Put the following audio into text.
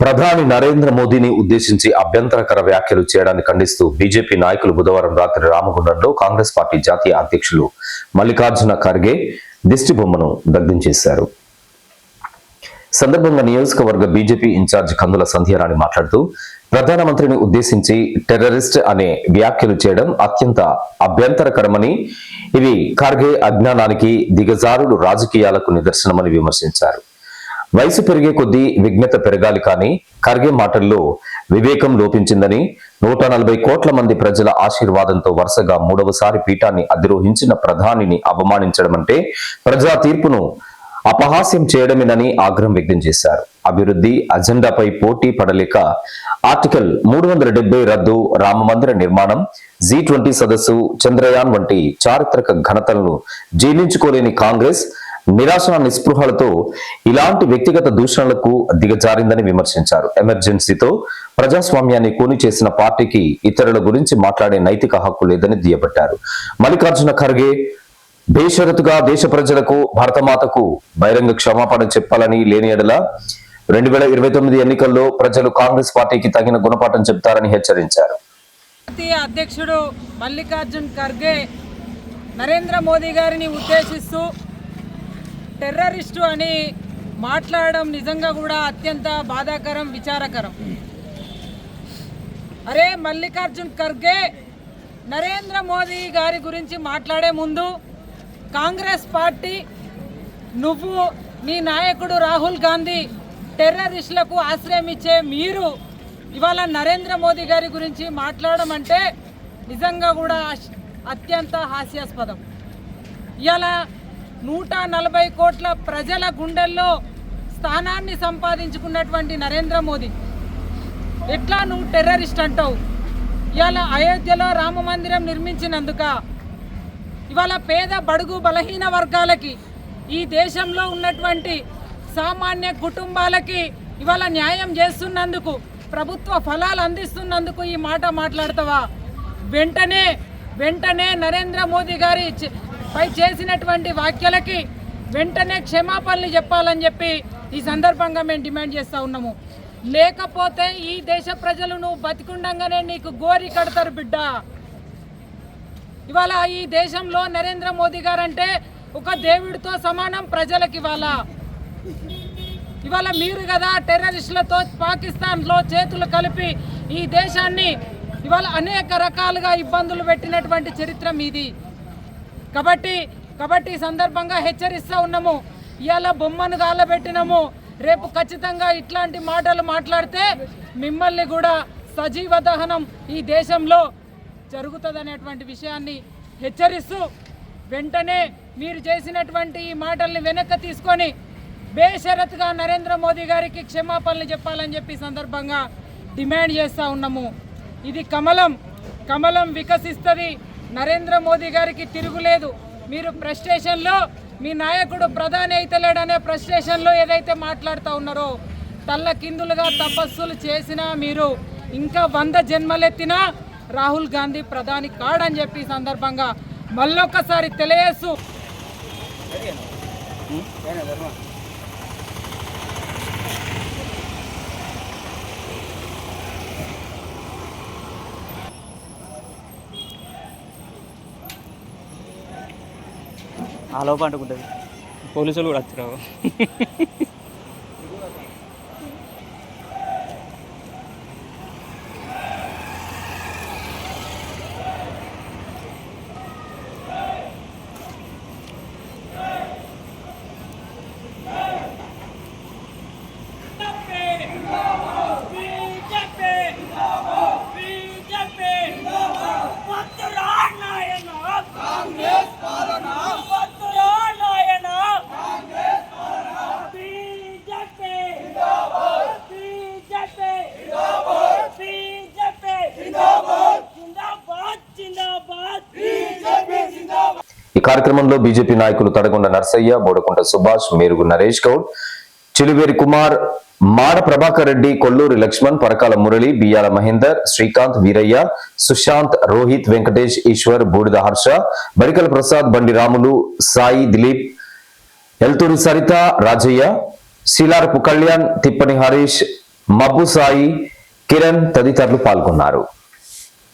ప్రధాని నరేంద్ర మోదీని ఉద్దేశించి అభ్యంతరకర వ్యాఖ్యలు చేయడాన్ని ఖండిస్తూ బీజేపీ నాయకులు బుధవారం రాత్రి రామగుండంలో కాంగ్రెస్ పార్టీ జాతీయ అధ్యక్షులు మల్లికార్జున ఖర్గే దిష్టిబొమ్మను దగ్ధం చేశారు. సందర్భంగా నియోజకవర్గ బీజేపీ ఇన్ఛార్జ్ కందుల సంధ్యారాణి మాట్లాడుతూ ప్రధానమంత్రిని ఉద్దేశించి టెర్రరిస్ట్ అనే వ్యాఖ్యలు చేయడం అత్యంత అభ్యంతరకరమని, ఇవి ఖర్గే అజ్ఞానానికి, దిగజారుడు రాజకీయాలకు నిదర్శనమని విమర్శించారు. వయసు పెరిగే కొద్దీ విజ్ఞత పెరగాలి కానీ ఖర్గే మాటల్లో వివేకం లోపించిందని, 140 కోట్ల మంది ప్రజల ఆశీర్వాదంతో వరుసగా 3వసారి పీఠాన్ని అధిరోహించిన ప్రధానిని అవమానించడం అంటే ప్రజా తీర్పును అపహాస్యం చేయడమేనని ఆగ్రహం వ్యక్తం చేశారు. అభివృద్ధి అజెండాపై పోటీ పడలేక ఆర్టికల్ 370 రద్దు, రామమందిర నిర్మాణం, G20 సదస్సు, చంద్రయాన్ వంటి చారిత్రక ఘనతలను జీర్ణించుకోలేని కాంగ్రెస్ నిరాశ నిస్పృహలతో ఇలాంటి వ్యక్తిగత దూషణలకు దిగజారిందని విమర్శించారు. ఎమర్జెన్సీతో ప్రజాస్వామ్యాన్ని కూని చేసిన పార్టీకి ఇతరుల గురించి మాట్లాడే నైతిక హక్కు లేదని దుయ్యబట్టారు. మల్లికార్జున ఖర్గే బేషరతుగా దేశ ప్రజలకు, భారతమాతకు బహిరంగ క్షమాపణ చెప్పాలని, లేని ఎడల 2029 ఎన్నికల్లో ప్రజలు కాంగ్రెస్ పార్టీకి తగిన గుణపాఠం చెప్తారని హెచ్చరించారు. జాతీయ అధ్యక్షుడు మల్లికార్జున ఖర్గే నరేంద్ర మోదీ గారిని ఉద్దేశిస్తూ టెర్రరిస్టు అని మాట్లాడడం నిజంగా కూడా అత్యంత బాధాకరం, విచారకరం. అరే మల్లికార్జున్ ఖర్గే, నరేంద్ర మోదీ గారి గురించి మాట్లాడే ముందు కాంగ్రెస్ పార్టీ, నువ్వు, నీ నాయకుడు రాహుల్ గాంధీ టెర్రరిస్టులకు ఆశ్రయం ఇచ్చే మీరు ఇవాళ నరేంద్ర మోదీ గారి గురించి మాట్లాడడం అంటే నిజంగా కూడా అత్యంత హాస్యాస్పదం. ఇవాళ 140 కోట్ల ప్రజల గుండెల్లో స్థానాన్ని సంపాదించుకున్నటువంటి నరేంద్ర మోదీ ఎట్లా నువ్వు టెర్రరిస్ట్ అంటావు? ఇవాళ అయోధ్యలో రామ మందిరం నిర్మించినందుక, ఇవాళ పేద బడుగు బలహీన వర్గాలకి, ఈ దేశంలో ఉన్నటువంటి సామాన్య కుటుంబాలకి ఇవాళ న్యాయం చేస్తున్నందుకు, ప్రభుత్వ ఫలాలు అందిస్తున్నందుకు ఈ మాట మాట్లాడతావా? వెంటనే నరేంద్ర మోదీ గారి పై చేసినటువంటి వ్యాఖ్యలకి వెంటనే క్షమాపణలు చెప్పాలని చెప్పి ఈ సందర్భంగా మేము డిమాండ్ చేస్తూ ఉన్నాము. లేకపోతే ఈ దేశ ప్రజలు నువ్వు బతికుండగానే నీకు గోరి కడతారు బిడ్డ. ఇవాళ ఈ దేశంలో నరేంద్ర మోదీ గారు అంటే ఒక దేవుడితో సమానం ప్రజలకి. ఇవాళ మీరు కదా టెర్రరిస్టులతో పాకిస్తాన్లో చేతులు కలిపి ఈ దేశాన్ని ఇవాళ అనేక రకాలుగా ఇబ్బందులు పెట్టినటువంటి చరిత్ర మీది. కాబట్టి ఈ సందర్భంగా హెచ్చరిస్తూ ఉన్నాము. ఇవాళ బొమ్మను గాలబెట్టినాము, రేపు ఖచ్చితంగా ఇట్లాంటి మాటలు మాట్లాడితే మిమ్మల్ని కూడా సజీవ దహనం ఈ దేశంలో జరుగుతుందనేటువంటి విషయాన్ని హెచ్చరిస్తూ, వెంటనే మీరు చేసినటువంటి ఈ మాటల్ని వెనక్కి తీసుకొని బేషరతుగా నరేంద్ర మోదీ గారికి క్షమాపణలు చెప్పాలని చెప్పి సందర్భంగా డిమాండ్ చేస్తూ ఉన్నాము. ఇది కమలం వికసిస్తుంది. నరేంద్ర మోదీ గారికి తిరుగులేదు. మీరు ఫ్రస్ట్రేషన్లో, మీ నాయకుడు ప్రధాని అయితలేడనే ఫ్రస్ట్రేషన్లో ఏదైతే మాట్లాడుతూ ఉన్నారో, తల్లకిందులుగా తపస్సులు చేసినా మీరు ఇంకా 100 జన్మలెత్తినా రాహుల్ గాంధీ ప్రధాని కాడని చెప్పి సందర్భంగా మళ్ళొక్కసారి తెలియజేస్తూ ఆ లోపల అంటుకుంటుంది. పోలీసులు కూడా వచ్చారు. ఈ కార్యక్రమంలో బీజేపీ నాయకులు తడగొండ నర్సయ్య, బోడకుంట సుభాష్, మేరుగు నరేష్ గౌడ్, చిలువేరి కుమార్, మాడ ప్రభాకర్ రెడ్డి, కొల్లూరి లక్ష్మణ్, పరకాల మురళి, బియ్యాల మహేందర్, శ్రీకాంత్, వీరయ్య, సుశాంత్, రోహిత్, వెంకటేష్, ఈశ్వర్, బూడిద హర్ష, బరికల ప్రసాద్, బండి రాములు, సాయి, దిలీప్, ఎల్తూరి సరిత, రాజయ్య, శీలారపు కళ్యాణ్, తిప్పని హరీష్, మబ్బు సాయి, కిరణ్ తదితరులు పాల్గొన్నారు.